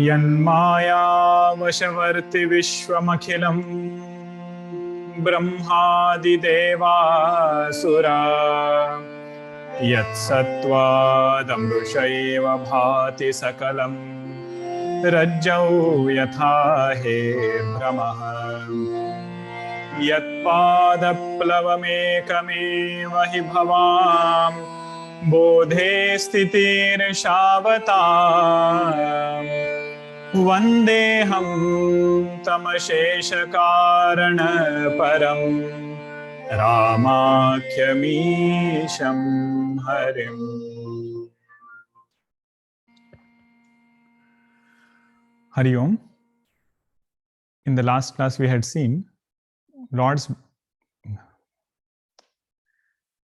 यन्मायावशवर्ति विश्वमखिलं ब्रह्मादिदेवासुरा यत्सत्त्वादमृषैव भाति सकलं रज्जौ यथा हे भ्रमः यत्पादप्लवमेकमेव हि भवां बोधे स्थितिर्षावता वन्देऽहं तमशेषकारणपरं रामाख्यमीशं हरिम्। Hari Om. In the last class we had seen Lord's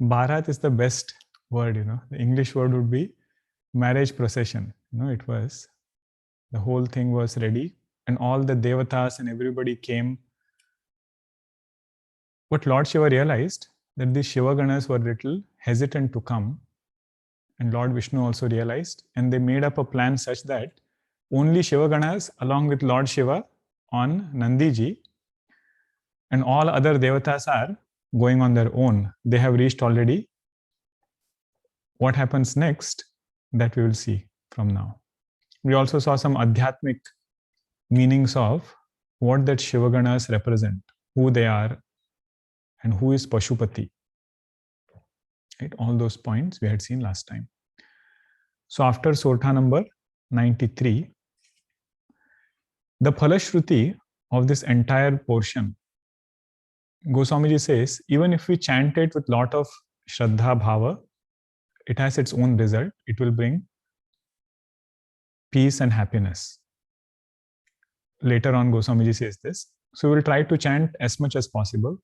Bharat is the best word, The English word would be marriage procession. It was, the whole thing was ready and all the devatas and everybody came. What Lord Shiva realized, that the Shiva Ganas were little hesitant to come, and Lord Vishnu also realized, and they made up a plan such that only Shiva Ganas along with Lord Shiva on Nandiji, and all other devatas are going on their own. They have reached already. What happens next, that we will see from now. We also saw some adhyatmic meanings of what that Shiva Ganas represent, who they are, and who is Pashupati. Right? All those points we had seen last time. So after Sortha number 93, the Phalashruti of this entire portion, Goswamiji says, even if we chant it with lot of Shraddha Bhava, it has its own result. It will bring peace and happiness. Later on, Goswamiji says this. So we will try to chant as much as possible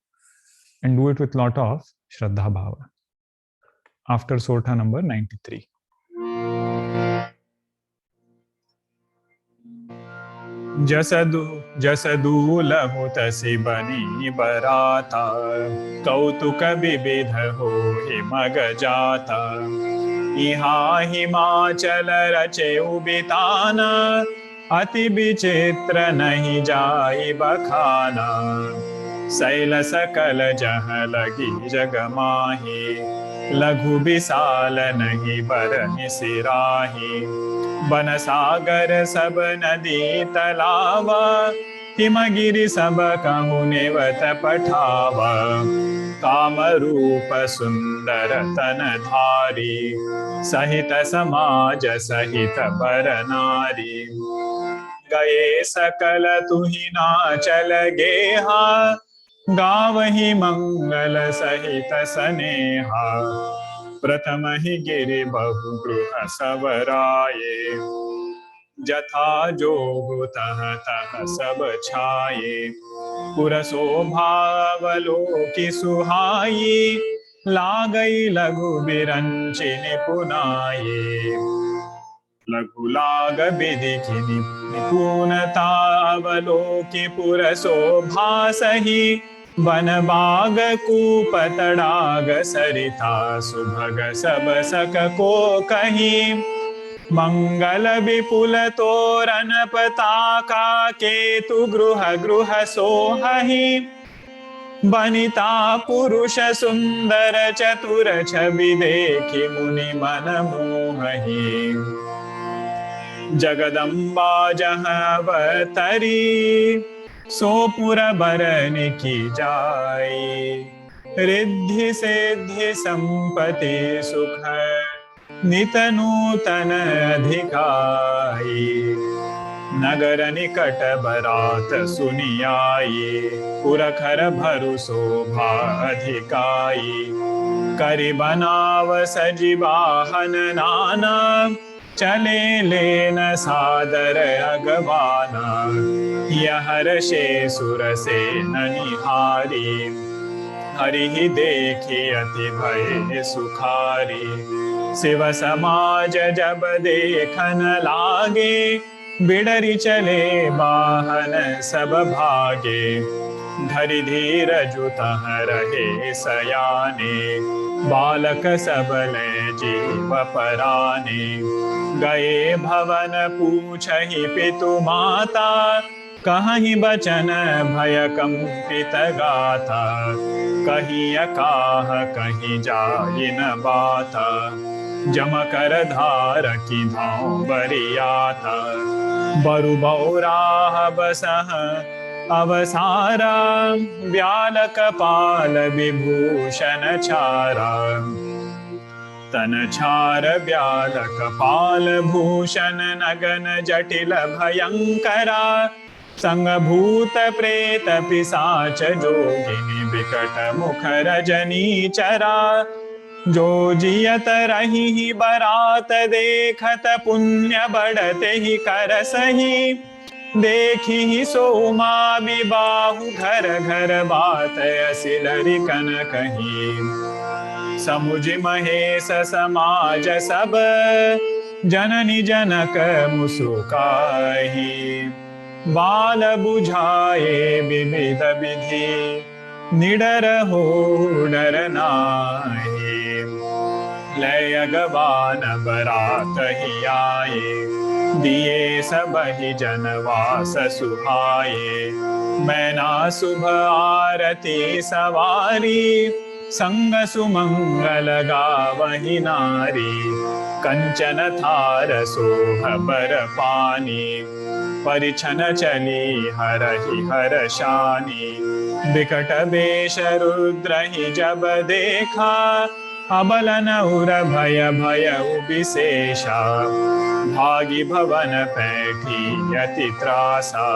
and do it with lot of Shraddha Bhava. After Sortha number 93. जसदूल तसि बनी बराता कौतुक विविध हो हिमग जाता इहा हिमाचल रचे उबितान अति विचित्र नहीं जाई बखाना शैल सकल जह लगी जग माही लघु विशाल नहीं बरनि सिराही बन सागर सब नदी तलावा हिमगिरि सब कहु नेवत पठावा काम रूप सुंदर तन धारी सहित समाज सहित बर नारी गए सकल तुहि नाचल गेहा गावहि मंगल सहित सनेहा प्रथम ही गिरि बहु गृह सबराये जथा जोगु तह तह सब छाये पुर शोभावलोकि सुहाई लागई लघु बिरंचिनि पुनाये लघु लाग विधिखि निपुणता अवलोकि पुर शोभा सही वन बाग कूप तड़ाग सरिता सुभग सब सक को कही मंगल विपुल तोरण पताका केतु गृह गृह सोहहि बनिता पुरुष सुंदर चतुर छवि देखि मुनि मन मोहहि जगदम्बा जह अवतरी सोपुर बरनि की जाई रिद्धि सिद्धि संपत्ति सुख नित नूतन अधिकाई नगर निकट बरात सुनियाई पुरखर भरु शोभा अधिकाई करि बनाव सजि वाहन नाना चले लेन सादर अगवाना यहर्षे सुर से ननिहारी हरि देखी अति भय सुखारी शिव समाज जब देखन लागे बिडरी चले बाहन सब भागे, धरि धीर जुतह रहे सयाने, बालक सबले जीव पराने। गए भवन पूछहि पितु माता, कहीं बचन भय कंपित गाथा, कहीं अकाह कहीं जाहि न बाता, जम कर धार की धाम बरियाता, बरु बौराह बसह अवसारा, व्याल कपाल विभूषण छारा, तन छार व्याल कपाल भूषण, नगन जटिल भयंकरा, संग भूत प्रेत पिशाच जोगिनी, विकट मुख रजनी चरा, जो जियत रही बरात देखत, पुण्य बढ़ते ही कर सही, देखी ही सोमा विबाहु, घर घर बात असिलरि कन कही, समुझ महेश समाज सब, जननी जनक मुसुकाही, बाल बुझाए विविध विधि, निडर हो डर नाहि, लय अगवान बरात ही आए, दिए सबहि जनवास सुहाए, मैना शुभ आरती सवारी, संग सुमंगल गावहि नारी, कंचन थार सोह बर पानी, परिछन चली हरहि हरशानी, विकट वेश रुद्र ही जब देखा, अबलन उर भय भय विशेषा, भागी भवन पैठी यति त्रासा,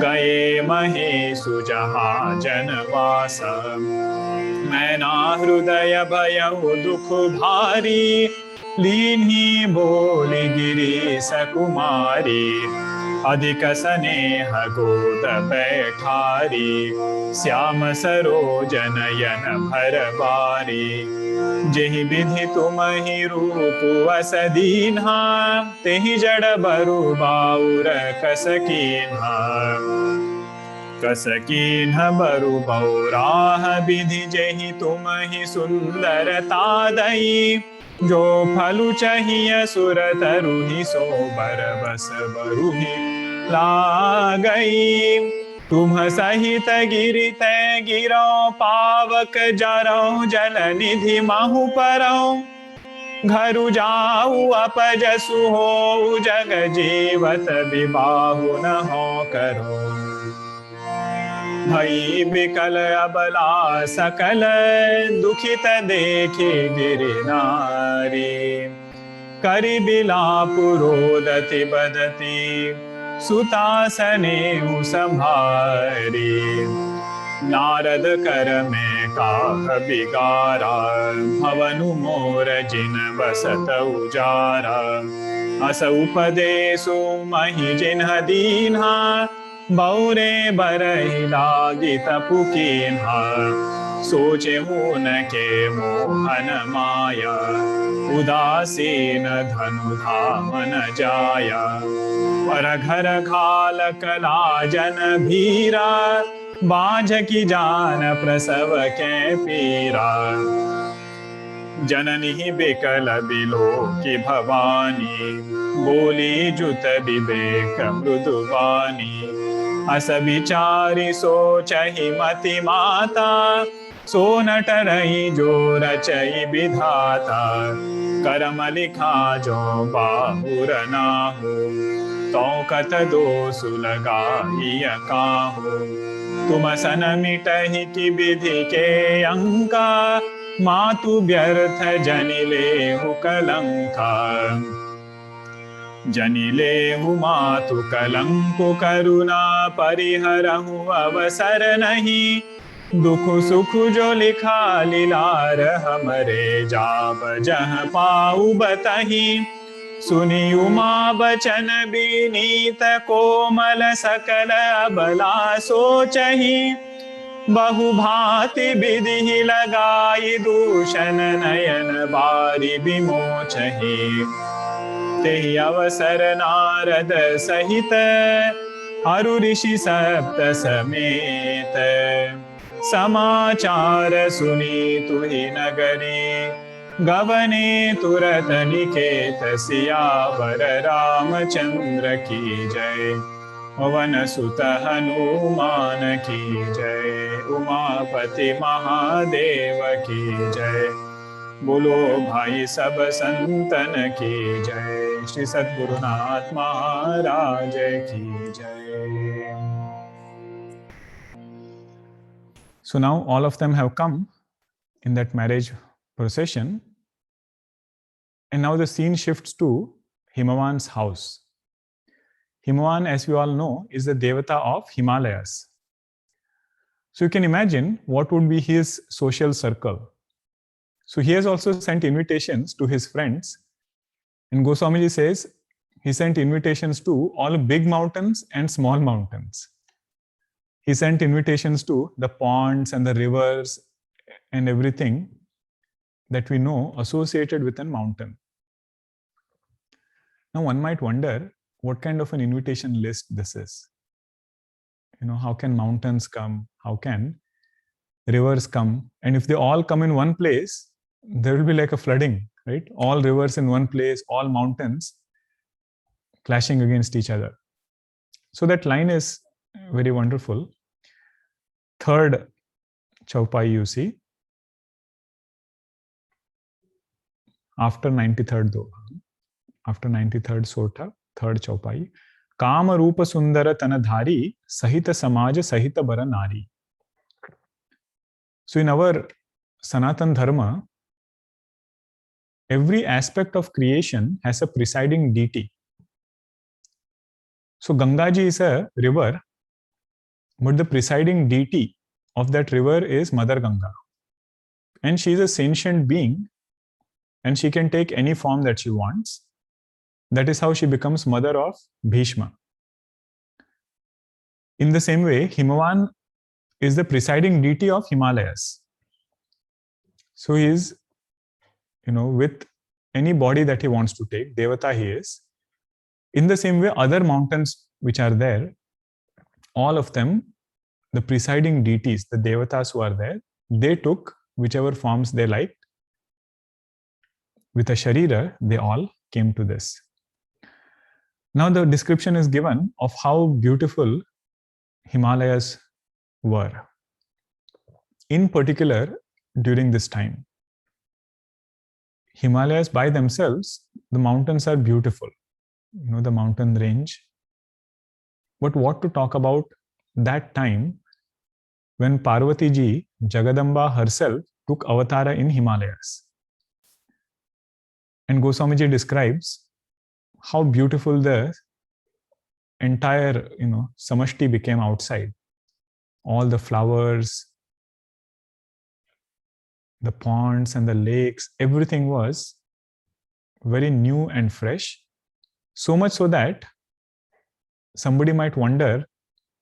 गए महेशु जहाँ जनवासा, मैना हृदय भय दुख भारी, लीन्ही बोली गिरीश कुमारी, अधिक स्नेह गोद बैठारी, श्याम सरोजन यन भर बारी, जेहि विधि तुमहि रूप अस दीन्हा, तेहि जड़ बरु बाउर कस कीन्हा, कस कीन्ह बरु बौराह विधि, जेहि तुमहि सुंदरता दई, जो फलु चाहिए सुर तरुहि, सो बर बस बरुहि लागई, तुम सहित गिरि तै गिरो, पावक जरौ जल निधि माहु परौ, घरु जाऊ अपजसु हो, जग जीवत विबाहु न हो करो, भई बिकल अबला सकल, दुखित देखी गिरि नारी, करि बिलाप रोदति बदति, सुतासने संभारी, नारद कर में काह बिगारा, भवनु मोर जिन बसत उजारा, अस उपदेशु महि जिन्ह दीन्हा, बौरे बरहि लागी तपु कीन्हा, सोचे हुन के मोहन माया, उदासीन धनु धाम न जाया, पर घर घाल कला जन भीरा, बाझ की जान प्रसव के पीरा, जननी बिकल बिलो की भवानी, बोली जुत विवेक मृदुवानी, अस विचारी सोचहि मति माता, सो नट रही जो रचई विधाता, करम लिखा जो बाहुर नाहु, तो कत दोषु लगाई काहू, तुम सन मिटहि की विधि के अंका, मातु व्यर्थ जनिलेहु कलंका, जनिलेहु मातु कलंकु, करुणा परिहरहु अवसर नहीं, दुख सुख जो लिखा लीलार हमरे, जाब जह पाऊ बतही, सुनी उमा बचन विनीत, कोमल सकल अबला सोचही, बहु भांति विधि लगाई, दूषण नयन बारी विमोचही, तेहि अवसर नारद सहित अरु ऋषि सप्त समेत समाचार सुनी तुहि नगरी गवने तुरत निकेत सियावर रामचंद्र की जय पवन सुत हनुमान की जय उमापति महादेव की जय बोलो भाई सब संतन की जय श्री सद्गुरुनाथ महाराज की जय. So now all of them have come in that marriage procession, and now the scene shifts to Himavan's house. Himavan, as we all know, is the devata of Himalayas. So you can imagine what would be his social circle. So he has also sent invitations to his friends, and Goswamiji says he sent invitations to all big mountains and small mountains. He sent invitations to the ponds and the rivers and everything that we know associated with a mountain. Now one might wonder what kind of an invitation list this is. How can mountains come? How can rivers come? And if they all come in one place, there will be like a flooding, right? All rivers in one place, all mountains clashing against each other. So that line is very wonderful. Third chaupai you see, after 93rd doha, after 93rd sota, third chaupai, Kama Rupa Sundara Tanadhari Sahita Samaja Sahita Bara Nari. So in our Sanatan Dharma, every aspect of creation has a presiding deity. So Gangaji is a river, but the presiding deity of that river is Mother Ganga. And she is a sentient being, and she can take any form that she wants. That is how she becomes mother of Bhishma. In the same way, Himavan is the presiding deity of Himalayas. So he is, with any body that he wants to take, Devata he is. In the same way, other mountains which are there, all of them, the presiding deities, the Devatas who are there, they took whichever forms they liked. With a Sharira, they all came to this. Now the description is given of how beautiful Himalayas were. In particular, during this time, Himalayas by themselves, the mountains are beautiful. The mountain range. But what to talk about that time when Parvati ji, Jagadamba herself, took avatara in Himalayas. And Goswamiji describes how beautiful the entire, samashti became outside. All the flowers, the ponds and the lakes, everything was very new and fresh. So much so that somebody might wonder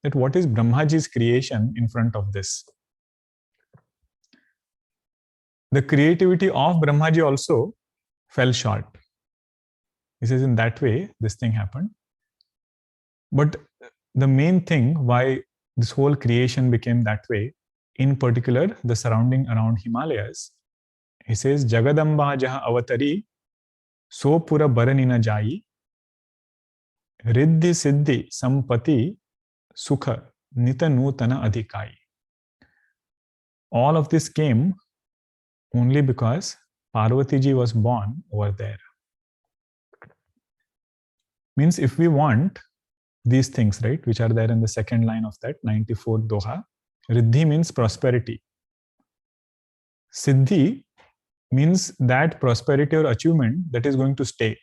that what is Brahmaji's creation in front of this? The creativity of Brahmaji also fell short. He says in that way, this thing happened. But the main thing why this whole creation became that way, in particular, the surrounding around Himalayas, he says, Jagadamba jaha avatari, so pura baranina jai, riddhi siddhi sampati sukha nita nutana adhikai. All of this came only because Parvati ji was born over there. Means if we want these things, right, which are there in the second line of that 94th doha, riddhi means prosperity. Siddhi means that prosperity or achievement that is going to stay.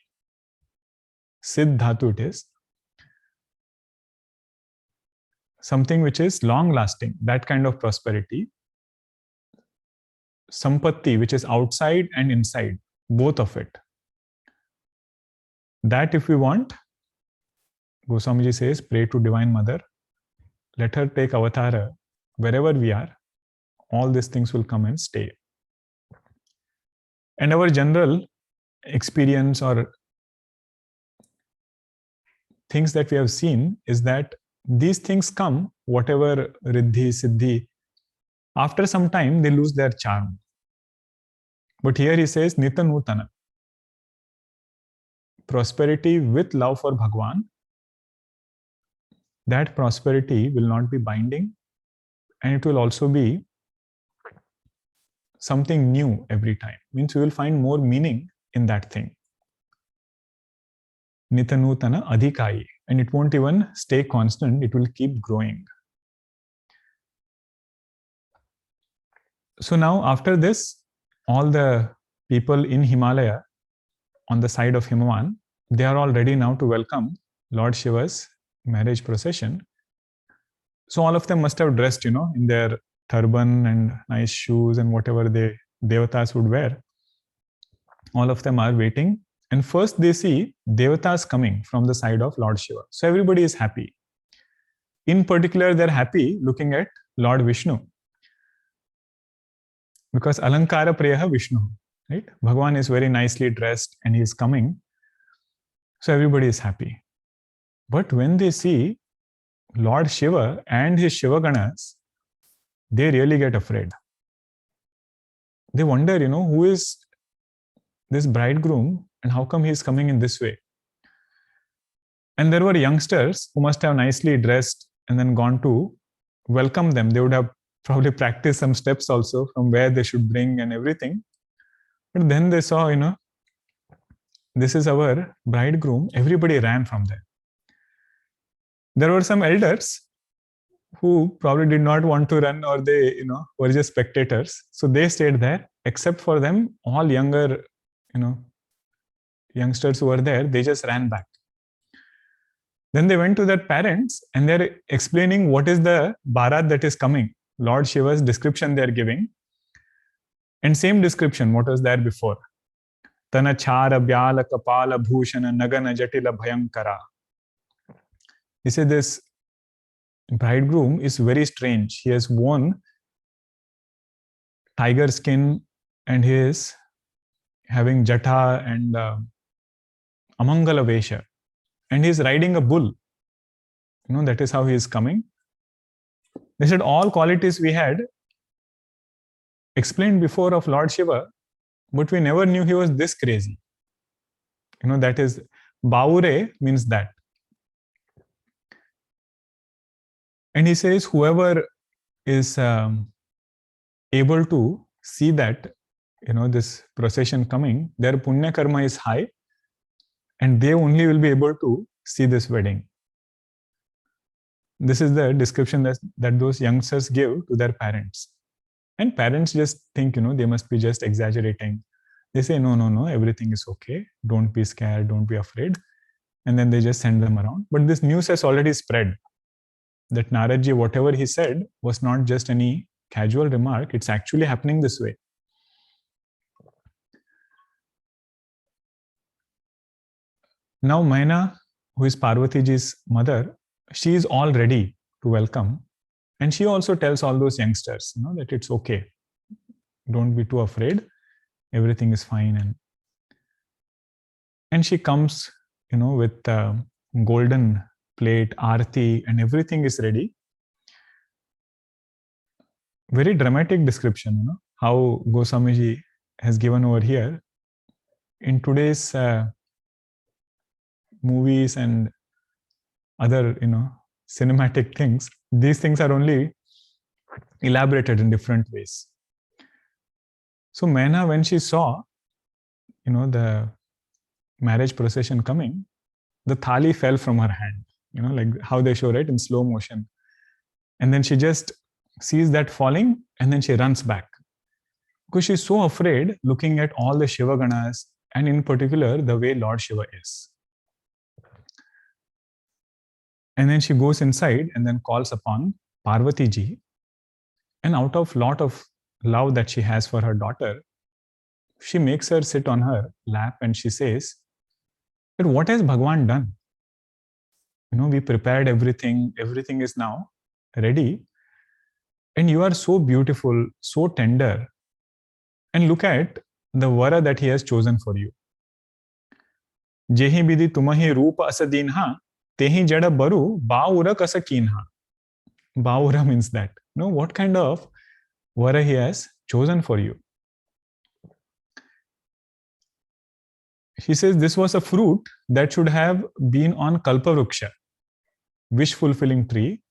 Siddh dhatu it is. Something which is long lasting, that kind of prosperity. Sampatti, which is outside and inside, both of it. That if we want, Goswamiji says, pray to Divine Mother, let her take avatara wherever we are, all these things will come and stay. And our general experience or things that we have seen is that these things come, whatever riddhi, siddhi, after some time they lose their charm. But here he says nitanutana, prosperity with love for Bhagwan, that prosperity will not be binding, and it will also be something new every time. Means we will find more meaning in that thing. Nitanutana adhikayi, and it won't even stay constant, it will keep growing. So now after this, all the people in Himalaya on the side of Himavan, they are all ready now to welcome Lord Shiva's marriage procession. So all of them must have dressed, in their turban and nice shoes and whatever the devatas would wear. All of them are waiting. And first they see devatas coming from the side of Lord Shiva. So everybody is happy. In particular, they're happy looking at Lord Vishnu. Because Alankara Priyaha Vishnu, right? Bhagwan is very nicely dressed and he is coming. So everybody is happy. But when they see Lord Shiva and his Shivaganas, they really get afraid. They wonder, who is this bridegroom and how come he is coming in this way? And there were youngsters who must have nicely dressed and then gone to welcome them. They would have probably practiced some steps also from where they should bring and everything. But then they saw, this is our bridegroom. Everybody ran from there. There were some elders who probably did not want to run, or they, were just spectators. So they stayed there. Except for them, all younger, youngsters who were there, they just ran back. Then they went to their parents and they're explaining what is the Bharat that is coming. Lord Shiva's description they're giving. And same description, what was there before. Tana chara vyala kapala bhushana nagana jatila bhayankara. He said this bridegroom is very strange. He has worn tiger skin and he is having jata and amangala vesha. And he is riding a bull. That is how he is coming. They said all qualities we had explained before of Lord Shiva, but we never knew he was this crazy. That is, Baure means that. And he says, whoever is able to see that, this procession coming, their punya karma is high, and they only will be able to see this wedding. This is the description that those youngsters give to their parents. And parents just think, they must be just exaggerating. They say, no, everything is okay. Don't be scared, don't be afraid. And then they just send them around. But this news has already spread that Naradji, whatever he said, was not just any casual remark. It's actually happening this way. Now Maina, who is Parvatiji's mother, she is all ready to welcome. And she also tells all those youngsters, that it's okay. Don't be too afraid. Everything is fine. And she comes, with golden plate, aarti, and everything is ready. Very dramatic description, how Goswamiji has given over here. In today's movies and other, cinematic things, these things are only elaborated in different ways. So Maina, when she saw, the marriage procession coming, the thali fell from her hand, like how they show it in slow motion. And then she just sees that falling and then she runs back. Because she's so afraid looking at all the Shiva Ganas and in particular the way Lord Shiva is. And then she goes inside and then calls upon Parvati ji. And out of lot of love that she has for her daughter, she makes her sit on her lap and she says, but what has Bhagwan done? We prepared everything. Everything is now ready. And you are so beautiful, so tender. And look at the vara that he has chosen for you. Jehi bidhi tumahi rupa asadinha Tehi jada baru baura kasa kinha. Baura means that. No, what kind of vara he has chosen for you. He says this was a fruit that should have been on Kalpavruksha, wish-fulfilling tree,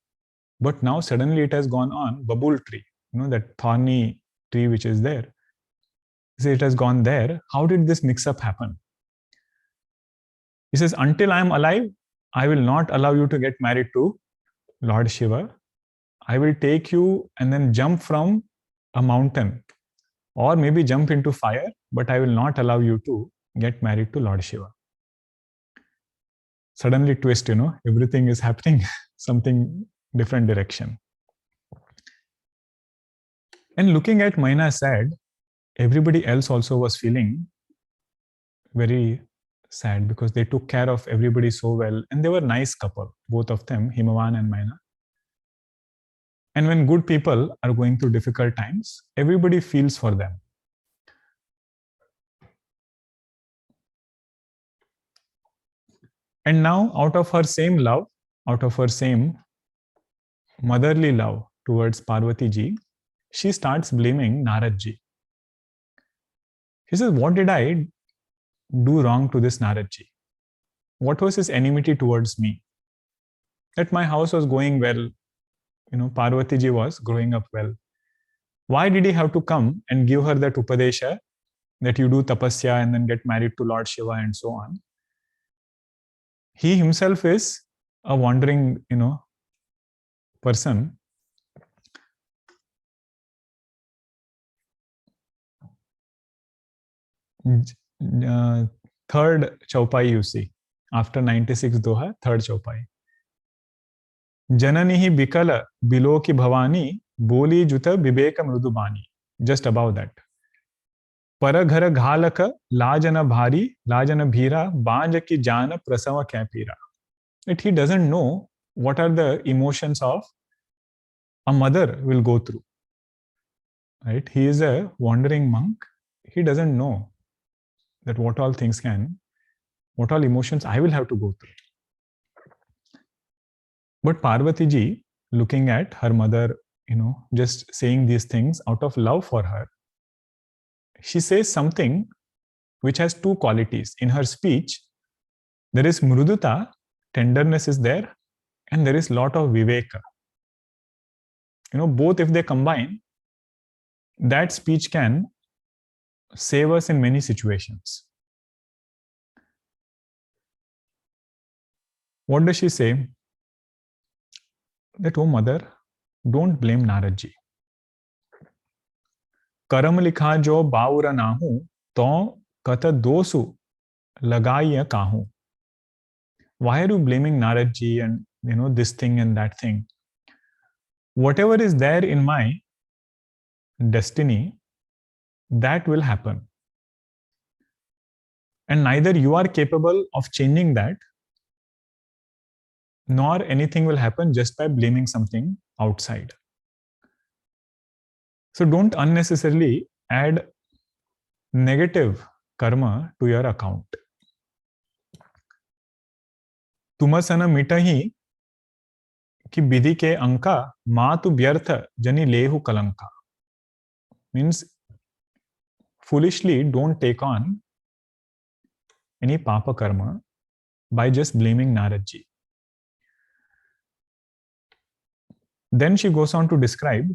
but now suddenly it has gone on Babul tree, that thorny tree which is there. He says it has gone there. How did this mix-up happen? He says, until I am alive, I will not allow you to get married to Lord Shiva. I will take you and then jump from a mountain or maybe jump into fire, but I will not allow you to get married to Lord Shiva. Suddenly twist, everything is happening, something different direction. And looking at Maina sad, everybody else also was feeling very sad because they took care of everybody so well and they were a nice couple, both of them, Himavan and Maina. And when good people are going through difficult times, everybody feels for them. And now, out of her same love, out of her same motherly love towards Parvati ji, she starts blaming Narad ji. She says, what did I do wrong to this Narad ji? What was his enmity towards me? That my house was going well, Parvati ji was growing up well. Why did he have to come and give her that upadesha that you do tapasya and then get married to Lord Shiva and so on? He himself is a wandering, person. Third chaupai you see. After 96 doha, third chaupai. Janani hi bikala bilo ki bhavani boli juta viveka mrudubani. Just above that. Paraghara ghalaka lajana bhari lajana bhira banja ki jana prasava kapira. That he doesn't know what are the emotions of a mother will go through. Right? He is a wandering monk. He doesn't know that what all emotions I will have to go through. But Parvati ji, looking at her mother, just saying these things out of love for her, she says something which has two qualities. In her speech, there is mruduta, tenderness is there, and there is lot of viveka. Both if they combine, that speech can save us in many situations. What does she say? That, oh mother, don't blame Narad ji. Karam likha jo baura nahu, to kata dosu lagaiya kahu. Why are you blaming Narad ji and this thing and that thing? Whatever is there in my destiny, that will happen. And neither you are capable of changing that, nor anything will happen just by blaming something outside. So don't unnecessarily add negative karma to your account. तुमसन मिटहि कि विधि के अंका मातु व्यर्थ जनि लेहु Kalanka. Means foolishly don't take on any papa karma by just blaming Narad ji. Then she goes on to describe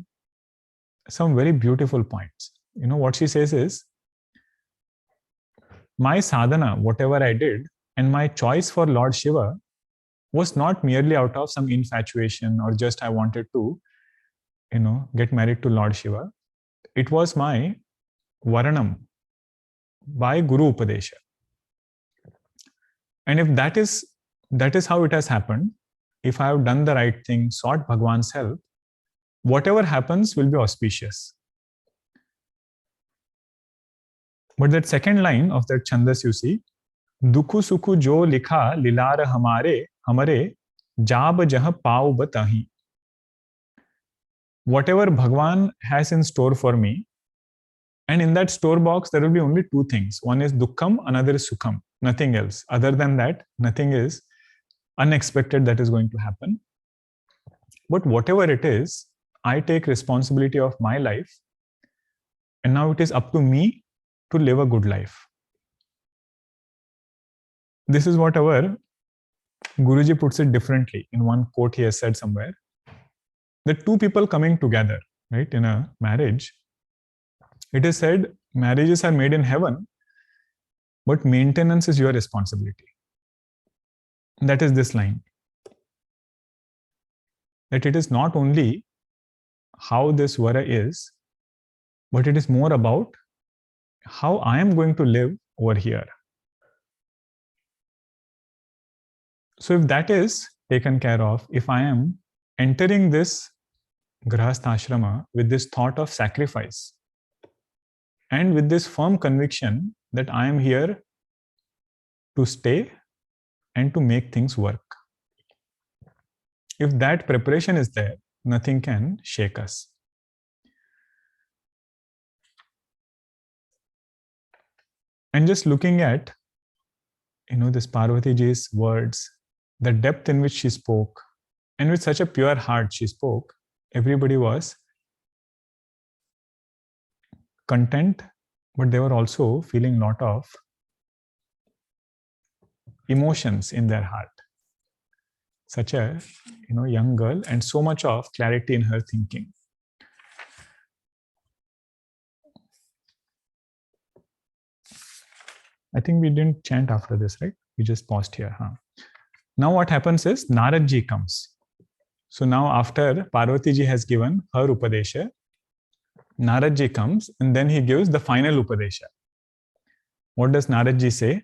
some very beautiful points. What she says is, my sadhana, whatever I did, and my choice for Lord Shiva was not merely out of some infatuation or just I wanted to, get married to Lord Shiva. It was my varanam by Guru Upadesha. And if that is how it has happened, if I have done the right thing, sought Bhagwan's help, whatever happens will be auspicious. But that second line of that chandas you see, Dukhu sukhu jo likha lilar hamare jab jah pau batahi. Whatever Bhagwan has in store for me, and in that store box, there will be only two things. One is dukkham, another is sukham. Nothing else. Other than that, nothing is unexpected that is going to happen. But whatever it is, I take responsibility of my life, and now it is up to me to live a good life. This is what our Guruji puts it differently. In one quote he has said somewhere, that two people coming together, right, in a marriage, it is said marriages are made in heaven, but maintenance is your responsibility. That is this line. That it is not only how this vara is, but it is more about how I am going to live over here. So if that is taken care of, if I am entering this Grahastha Ashrama with this thought of sacrifice and with this firm conviction that I am here to stay and to make things work, if that preparation is there, nothing can shake us. And just looking at, this Parvati ji's words, the depth in which she spoke, and with such a pure heart she spoke, everybody was content, but they were also feeling a lot of emotions in their heart. Such a young girl, and so much of clarity in her thinking. I think we didn't chant after this, right? We just paused here. Now what happens is Narad ji comes. So now after Parvati ji has given her Upadesha, Narad ji comes and then he gives the final Upadesha. What does Narad ji say?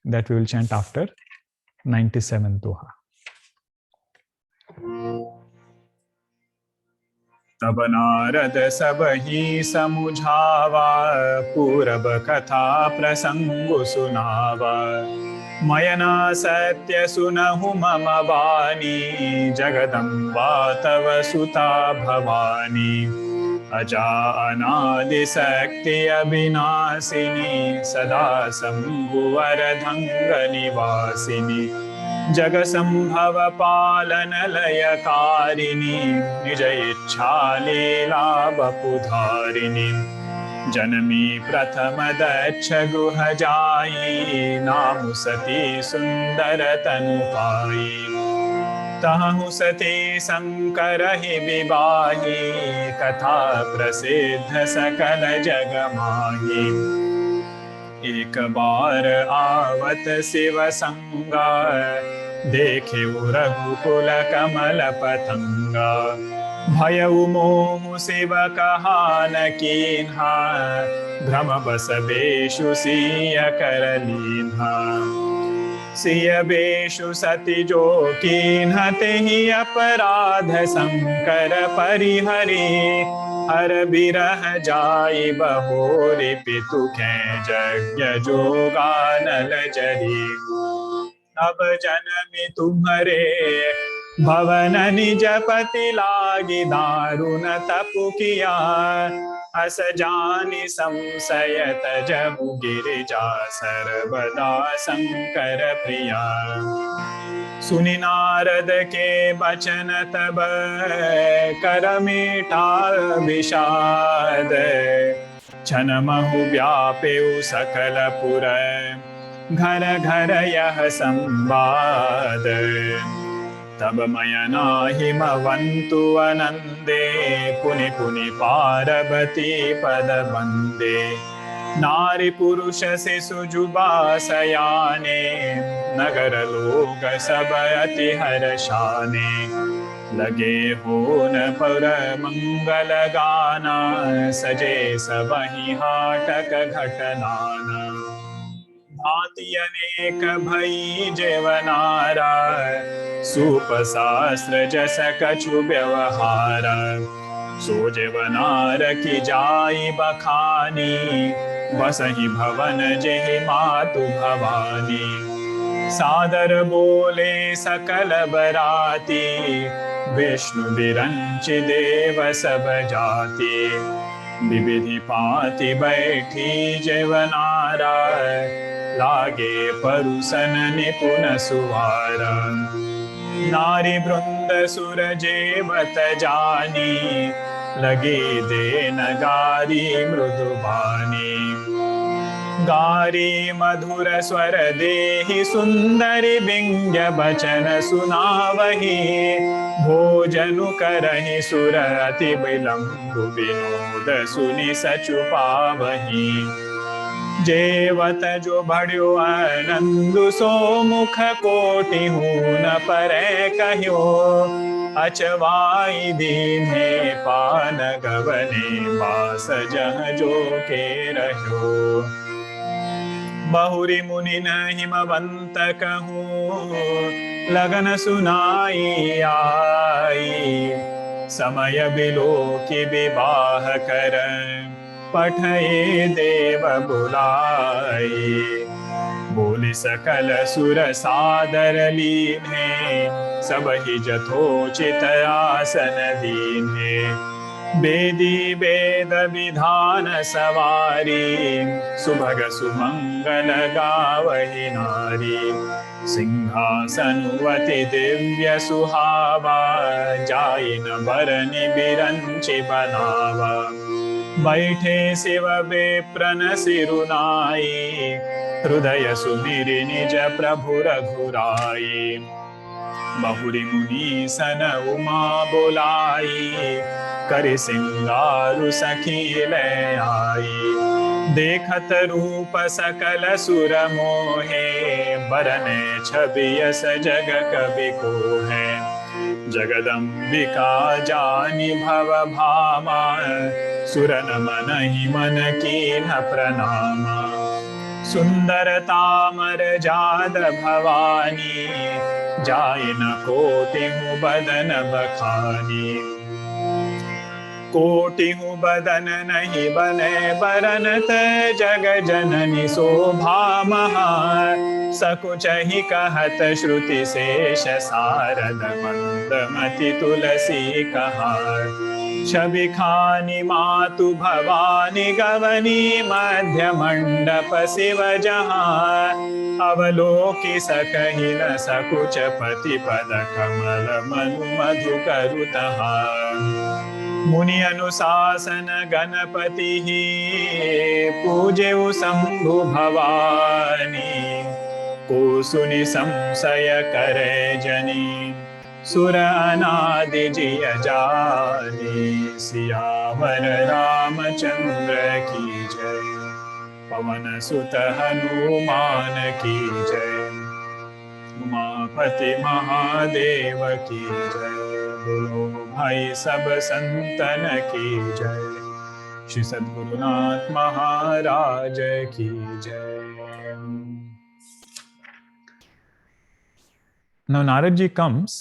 That we will chant after 97th Doha. तब नारद सब ही समुझावा, पूरब कथा प्रसंग सुनावा। मयना सत्य सुनहु मम वाणी, जगदम्बा तव सुता भवानी। अजा अनादि शक्ति अविनाशिनी, सदा शंभुवर धंग निवासिनी। जग संभव पालन लयकारिणी, निज इच्छा लीला बपुधारिणी। जनमी प्रथम दक्ष गुह जाई, नामु सती सुंदर तनु पाई। तहु सती शंकर ही विवाही, कथा प्रसिद्ध सकल जग माही। एक बार आवत शिव संगा, देखे रघुकुल कमल पतंगा। भयउ मोह शिव कहा न कीन्हा, भ्रम बस बेशु सिय कर लीन्हा। सिय बेशु सति जो कीन्हा, तेहि अपराध शंकर परिहरी। हर बिरह जाई बहोरी, पितु कै यज्ञ जोगानल जरी। अब जन्मि तुम्हरे भवन, निज पति लागी दारुण तपु किया। अस जानि संशय तजहु गिरिजा, सर्वदा शंकर प्रिया। सुनि नारद के बचन तब, कर मीठा विषाद। छन महु व्यापेउ सकल पुर, घर घर यह संवाद। तब मयना हिमवंतु अनंदे, पुनि पुनि पार्वती पद बंदे। नारी पुरुष शिशु जुबा सयाने, नगर लोग सब अति हर्षाने। लगे होन पर मंगल गाना, सजे सबहि हाटक घटनाना। भांति अनेक भई जेवनारा, सूप शास्त्र जस कछु व्यवहार। सो जेवनार की जाई बखानी, बसहि भवन जेहि मातु भवानी। सादर बोले सकल बराती, विष्णु बिरंच देव सब जाति। विविधि पाति बैठी जेवनारा, लागे परुसन निपुण सुवारा। नारी वृंद सुर जेवत जानी, लगे दे नगारी मृदुबानी। गारी मधुर स्वर देहि, सुंदरी व्यंग्य बचन सुनावही। भोजनु करहि सुर अति विलंबु, विनोद सुनि सचु पावही। जेवत जो बढ़्यो आनंदु, सो मुख कोटि हून परै कह्यो। अचवाई दीन्हे पान गवने, बास जह जो के रह्यो। बहुरी मुनि न हिमवंत कहूँ, लगन सुनाई आई। समय बिलो की विवाह कर, पठये देव बुलाई। बोली सकल सुर सादर लीन्हे, सब ही जथोचित आसन दीन्हे। वेदी वेद विधान सवारी, सुभग सुमंगल गावहि नारी। सिंहासनुवति दिव्य सुहावा, जाइन बरनि बिरंचि बनावा। बैठे शिव विप्रन सिरुनाई, हृदय सुमिरि निज प्रभु रघुराई। बहुरी मुनि सन उमा बोलाई, करि सिंगारु सखी ले आई। देखत रूप सकल सुर मोहे, बरने छवि यस जग कवि कोहे। जगदम्बिका जानि भव भामा, सुरन मनहि मन कीन्ह प्रणामा। सुंदरता मर जाद भवानी, जाय न कोटिहु बदन बखानी। कोटिहु बदन नहीं बने बरनत, जग जननी शोभा महा। सकुचहि कहत श्रुति शेष सारद, मंदमति तुलसी कहार। छवि खानी मातु भवानी, गवनी मध्य मंडप शिव जहाँ। अवलोकि सकहि न सकुच पति, पद कमल मनु मधु करु तहाँ। मुनि अनुशासन गणपति ही, पूजेउ शंभु भवानी। को सुनि संशय करे जनी, सुर अनादि जिय जानी। सियावर रामचंद्र की जय, पवन सुत हनुमान की जय। उमापति महादेव की जय, बोलो भाई सब संतन की जय। श्री सद्गुरुनाथ महाराज की जय। Now Narad ji comes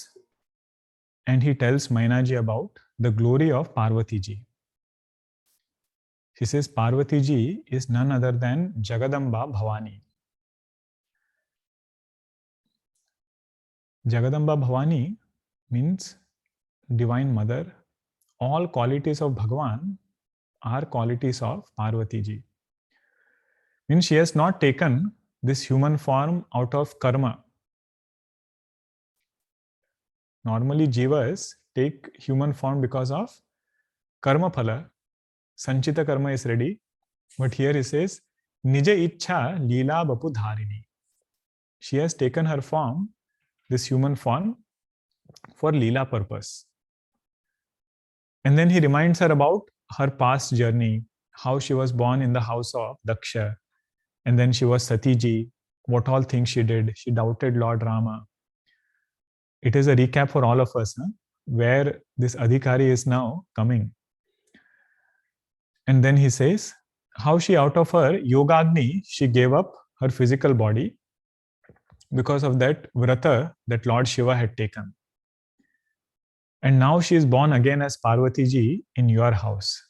and he tells Maina ji about the glory of Parvati ji. He says Parvati ji is none other than Jagadamba Bhavani. Jagadamba Bhavani means Divine Mother. All qualities of Bhagavan are qualities of Parvati ji. Means she has not taken this human form out of karma. Normally jivas take human form because of karma phala. Sanchita karma is ready. But here he says, Nija Ichha Leela Bapu Dharini. She has taken her form, this human form, for Leela purpose. And then he reminds her about her past journey, how she was born in the house of Daksha. And then she was Sati ji, what all things she did. She doubted Lord Rama. It is a recap for all of us, where this Adhikari is now coming. And then he says, how she out of her Yogagni, she gave up her physical body because of that vrata that Lord Shiva had taken. And now she is born again as Parvati ji in your house.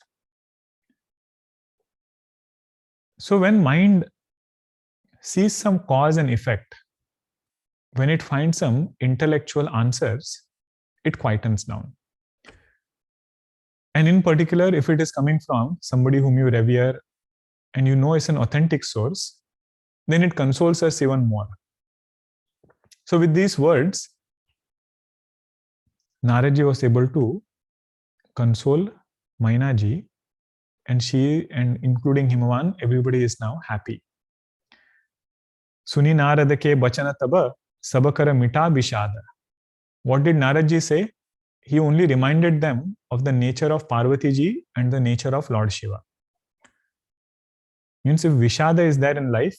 So when mind sees some cause and effect, when it finds some intellectual answers, it quietens down. And in particular, if it is coming from somebody whom you revere and you know is an authentic source, then it consoles us even more. So with these words, Naradji was able to console Mainaji, and she, and including Himavan, everybody is now happy. Suni Narad ke bachana taba, sabakara mita bishada. What did Naradji say? He only reminded them of the nature of Parvati ji and the nature of Lord Shiva. Means if Vishada is there in life,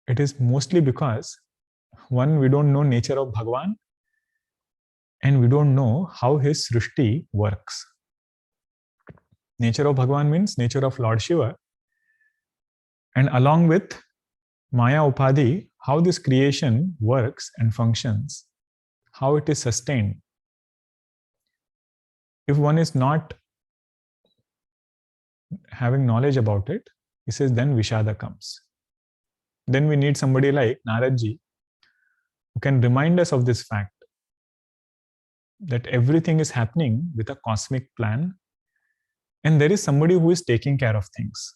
it is mostly because, one, we don't know nature of Bhagwan, and we don't know how his Srishti works. Nature of Bhagwan means nature of Lord Shiva, and along with Maya Upadhi, how this creation works and functions, how it is sustained. If one is not having knowledge about it, he says, then Vishada comes. Then we need somebody like Naradji who can remind us of this fact that everything is happening with a cosmic plan, and there is somebody who is taking care of things.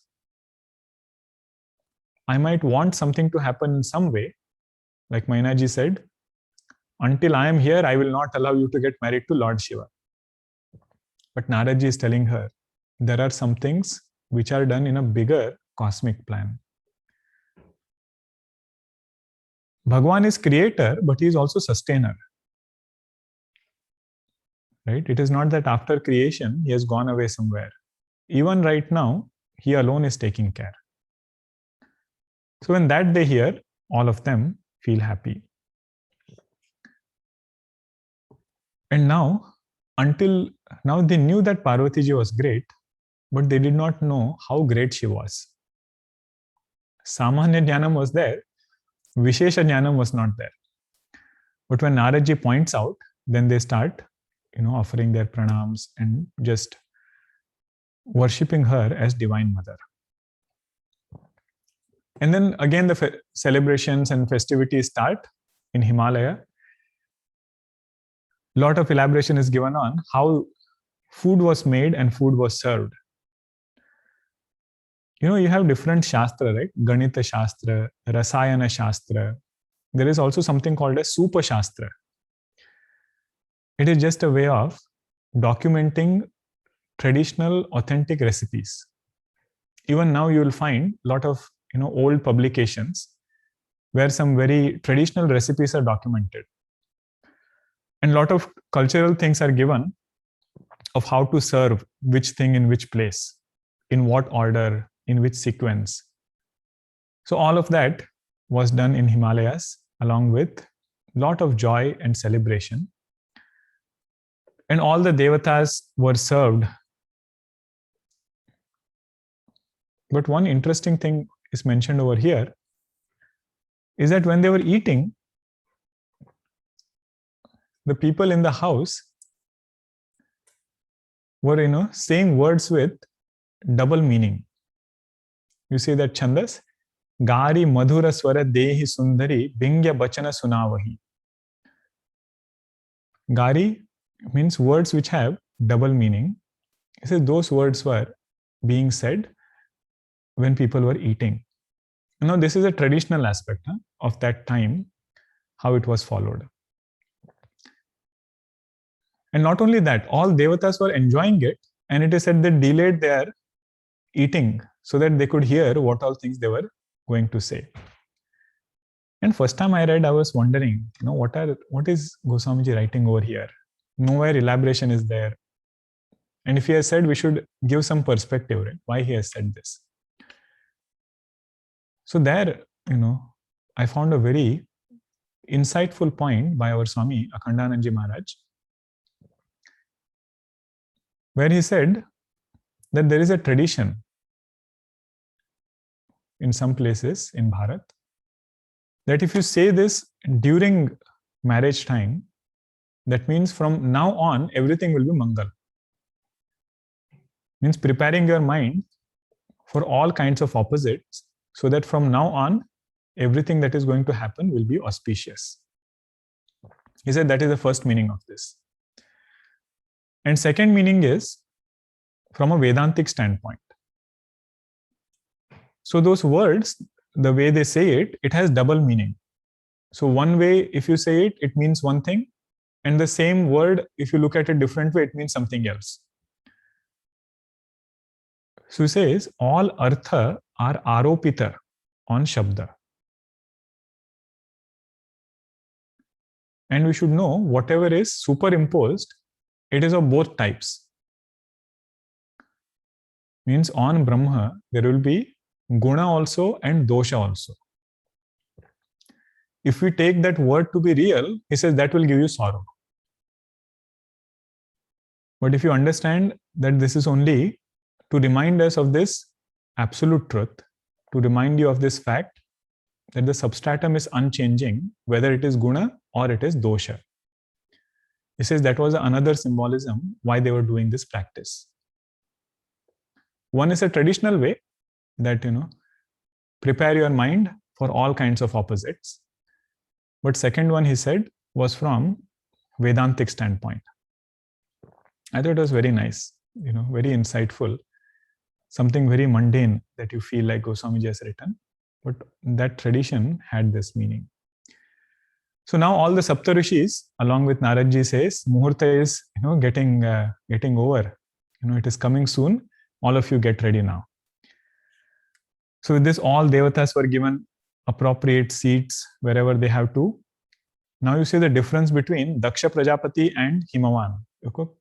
I might want something to happen in some way, like Mainaji said, until I am here, I will not allow you to get married to Lord Shiva. But Naradji is telling her, there are some things which are done in a bigger cosmic plan. Bhagwan is creator, but he is also sustainer. Right? It is not that after creation, he has gone away somewhere. Even right now, he alone is taking care. So when that they hear, all of them feel happy. And now, until now, they knew that Parvati ji was great, but they did not know how great she was. Samanya Jnanam was there, Vishesha Jnanam was not there. But when Naradji points out, then they start, offering their pranams and just worshipping her as Divine Mother. And then again, the celebrations and festivities start in Himalaya. A lot of elaboration is given on how food was made and food was served. You have different Shastra, right? Ganita Shastra, Rasayana Shastra. There is also something called a Supa Shastra. It is just a way of documenting traditional, authentic recipes. Even now, you will find a lot of old publications where some very traditional recipes are documented. And a lot of cultural things are given of how to serve which thing in which place, in what order, in which sequence. So all of that was done in Himalayas along with a lot of joy and celebration. And all the devatas were served. But one interesting thing is mentioned over here is that when they were eating, the people in the house were, saying words with double meaning. You see that Chandas? Gari madhura swara dehi sundari bingya bachana sunavahi. Gari means words which have double meaning. He says those words were being said when people were eating. Now, this is a traditional aspect of that time, how it was followed. And not only that, all devatas were enjoying it, and it is said they delayed their eating so that they could hear what all things they were going to say. And first time I read, I was wondering, what is Goswamiji writing over here? Nowhere elaboration is there. And if he has said, we should give some perspective, right? Why he has said this. So there, I found a very insightful point by our Swami Akhandanandji Maharaj, where he said that there is a tradition in some places in Bharat that if you say this during marriage time, that means from now on, everything will be Mangal. Means preparing your mind for all kinds of opposites so that from now on, everything that is going to happen will be auspicious. He said that is the first meaning of this. And second meaning is from a Vedantic standpoint. So those words, the way they say it, it has double meaning. So one way, if you say it, it means one thing. And the same word, if you look at it different way, it means something else. So he says, all artha are aropita on Shabda. And we should know whatever is superimposed, it is of both types. Means on Brahma, there will be guna also and dosha also. If we take that word to be real, he says that will give you sorrow. But if you understand that this is only to remind us of this absolute truth, to remind you of this fact that the substratum is unchanging, whether it is guna or it is dosha. He says that was another symbolism why they were doing this practice. One is a traditional way that, prepare your mind for all kinds of opposites. But second one, he said, was from Vedantic standpoint. I thought it was very nice, very insightful, something very mundane that you feel like Goswamiji has written, but that tradition had this meaning. So now all the Saptarishis, along with Naradji, says, Muhurta is, getting over. It is coming soon. All of you get ready now. So with this, all Devatas were given appropriate seats wherever they have to. Now you see the difference between Daksha Prajapati and Himavan.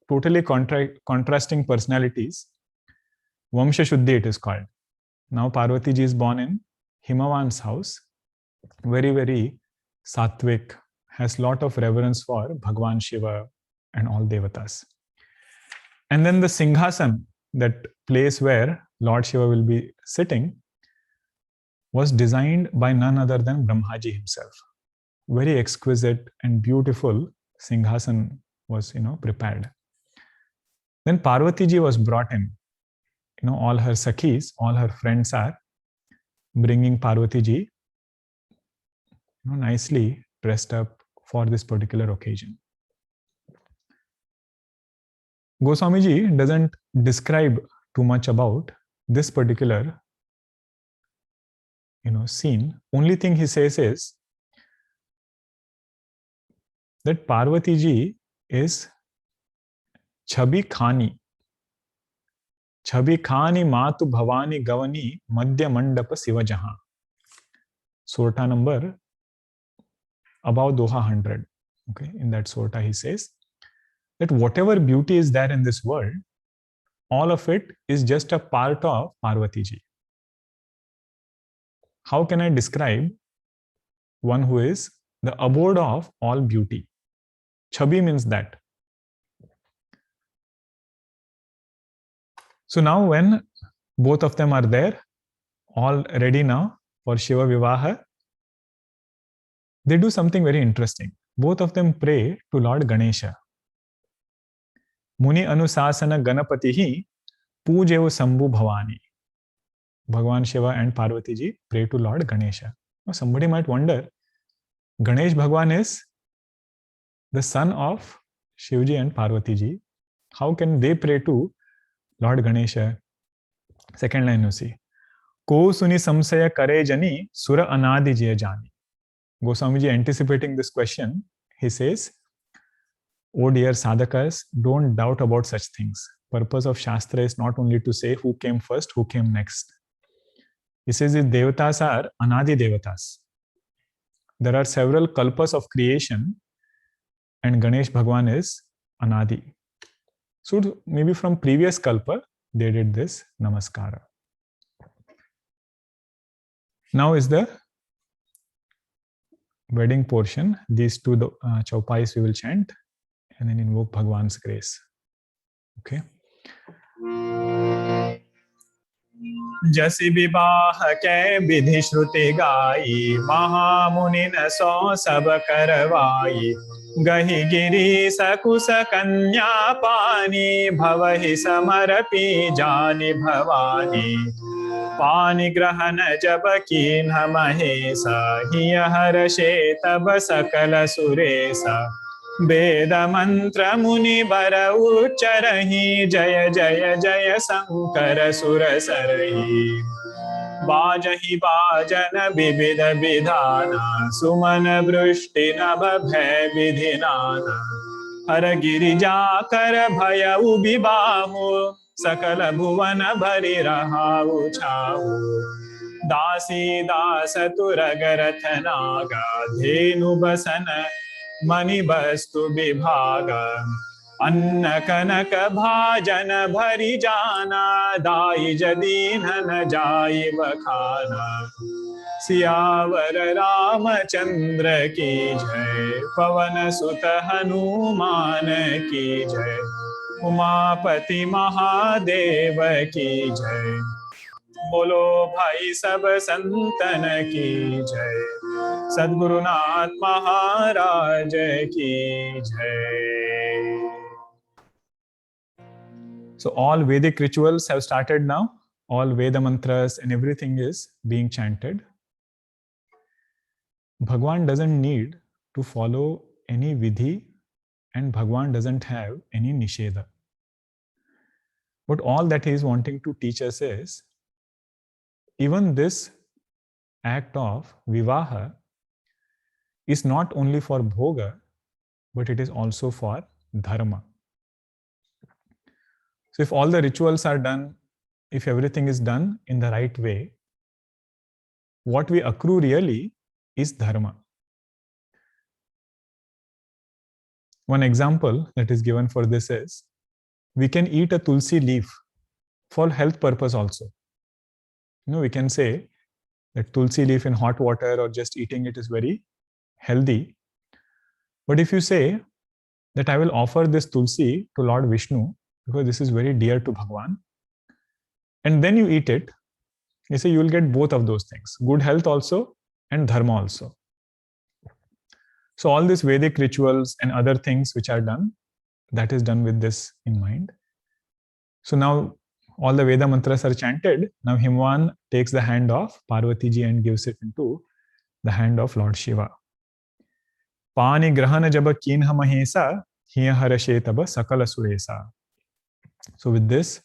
Totally contrasting personalities. Vamsha Shuddhi it is called. Now Parvati ji is born in Himavan's house. Very, very sattvic, has lot of reverence for Bhagwan Shiva and all Devatas. And then the Singhasan, that place where Lord Shiva will be sitting, was designed by none other than Brahmaji himself. Very exquisite and beautiful Singhasan was, prepared. Then Parvati ji was brought in. All her sakhis, all her friends are bringing Parvati ji, nicely dressed up for this particular occasion. Goswamiji doesn't describe too much about this particular, scene. Only thing he says is that Parvati ji is Chabi Khani. Chabi Khani Matu Bhavani Gavani Madhya Mandapa Siva Jahan. Sorta number above Doha 100. Okay, in that Sorta he says that whatever beauty is there in this world, all of it is just a part of Parvati ji. How can I describe one who is the abode of all beauty? Chabi means that. So now when both of them are there, all ready now for Shiva Vivaha, they do something very interesting. Both of them pray to Lord Ganesha. Muni Anusasana Ganapatihi Pujevu Sambhu Bhavani. Bhagwan Shiva and Parvati ji pray to Lord Ganesha. Now somebody might wonder, Ganesh Bhagwan is the son of Shivji and Parvati ji. How can they pray to Lord Ganesha? Second line you see. Ko suni samsaya kare jani sura anadi jaya jani. Goswamiji anticipating this question, he says, oh dear sadhakas, don't doubt about such things. Purpose of Shastra is not only to say who came first, who came next. He says the Devatas are Anadi Devatas. There are several kalpas of creation and Ganesh Bhagwan is Anadi. So maybe from previous kalpa, they did this namaskara. Now is the wedding portion. These two chaupais we will chant and then invoke Bhagwan's grace. Okay. जसि विवाह के विधि श्रुति गाई महामुनि न सो सब करवाई गहि गिरी सकुस कन्या पानी भवहि समरपी जानि भवानी पानि ग्रहण जब कीन्ह महेशा हिय हर्षे तब सकल सुरेशा वेद मंत्र मुनि बर उच्चरहि जय जय जय शंकर सुर सरहि बाजहि बाजन विविध विधाना सुमन वृष्टि नभ भय विधि नाना हर गिरिजा कर भय उबिबाहु, सकल भुवन भरि रहाउ छाऊ। दासी दास तुरगरथ नागा, धेनु बसन मणि वस्तु विभाग। अन्न कनक भाजन भरि जाना, दाई जदीन न जाई बखाना। सियावर रामचंद्र की जय, पवन सुत हनुमान की जय। उमापति महादेव की जय, बोलो भाई सब संतन की जय। सद्गुरुनाथ महाराज की जय. So all Vedic rituals have started now. All Veda mantras and everything is being chanted. Bhagwan doesn't need to follow any vidhi, and Bhagwan doesn't have any nisheda. But all that he is wanting to teach us is, even this act of vivaha is not only for bhoga, but it is also for dharma. So if all the rituals are done, if everything is done in the right way, what we accrue really is dharma. One example that is given for this is, we can eat a tulsi leaf for health purpose also. We can say that tulsi leaf in hot water or just eating it is very healthy. But if you say that I will offer this tulsi to Lord Vishnu because this is very dear to Bhagwan, and then you eat it, you say you will get both of those things, good health also and dharma also. So all these Vedic rituals and other things which are done, that is done with this in mind. So now all the Veda mantras are chanted. Now Himwan takes the hand of Parvati ji and gives it into the hand of Lord Shiva. Pani grahana jaba kinha mahesa, hiya harashe taba sakala suresa. So with this,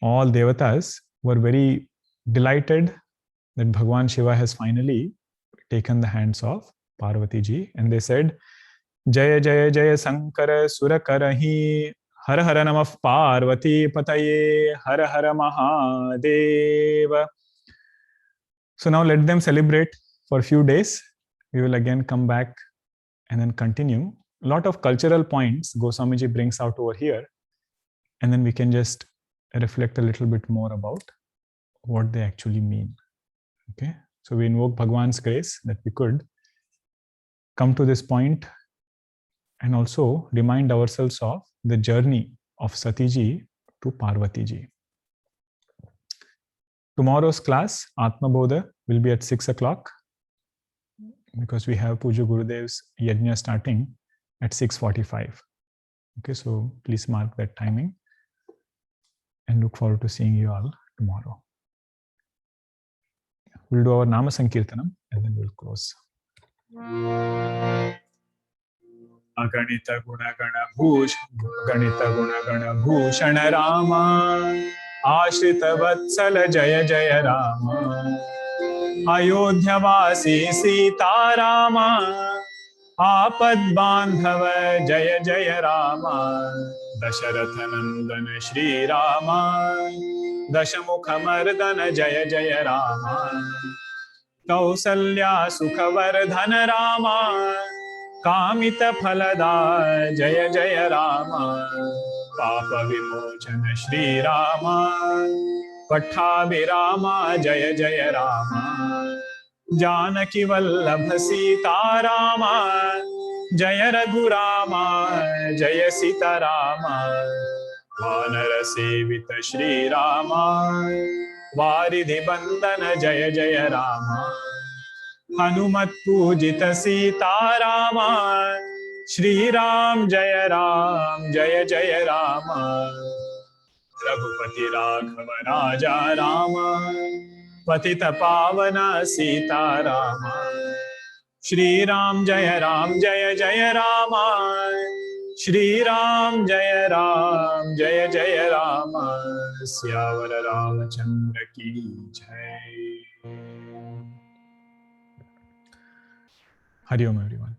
all devatas were very delighted that Bhagwan Shiva has finally taken the hands of Parvati ji, and they said, Jaya Jaya Jaya Sankara Surakarahi, Har Har Namah Parvati Pataye, Har Har Mahadeva. So now let them celebrate for a few days. We will again come back and then continue. A lot of cultural points Goswamiji brings out over here, and then we can just reflect a little bit more about what they actually mean. Okay, so we invoke Bhagwan's grace that we could come to this point and also remind ourselves of the journey of Sati ji to Parvati ji. Tomorrow's class, Atma Bodha, will be at 6 o'clock because we have Puja Gurudev's Yajna starting at 6:45. Okay, so please mark that timing and look forward to seeing you all tomorrow. We'll do our Nama Sankirtanam and then we'll close. Aganita Guna Gana Bhush, Ganita Guna Gana Bhushan Rama, Ashrita Vatsala Jaya Jaya Rama, Ayodhyavasi Sita Rama, Apad Bandhava Jaya Jaya Rama, Dasharatha Nandana Shri Rama, Dashamukha Mardana Jaya Jaya Rama, Kausalya Sukhavardhana Rama, Kamita Phalada Jaya Jaya Rama, Papa Vimochana Shri Rama, Pattabhi Rama Jaya Jaya Rama, Janaki Vallabha Sita Rama, Jaya Raghu Rama, Jaya Sita Rama, Vanara Sevita Shri Rama, Varidhi Bandana Jaya Jaya Rama, Hanumat Pujita Sita Rama, Shri Ram Jaya Ram, Jaya Jaya Rama, Raghupati Raghava Raja Rama, Patita Pavana Sita Rama, Shri Ram Jaya Ram, Jaya Jaya Rama, Shri Ram Jaya Ram, Jaya Jaya Rama, Syavara Ramachandra ki Jai. Hari Om everyone.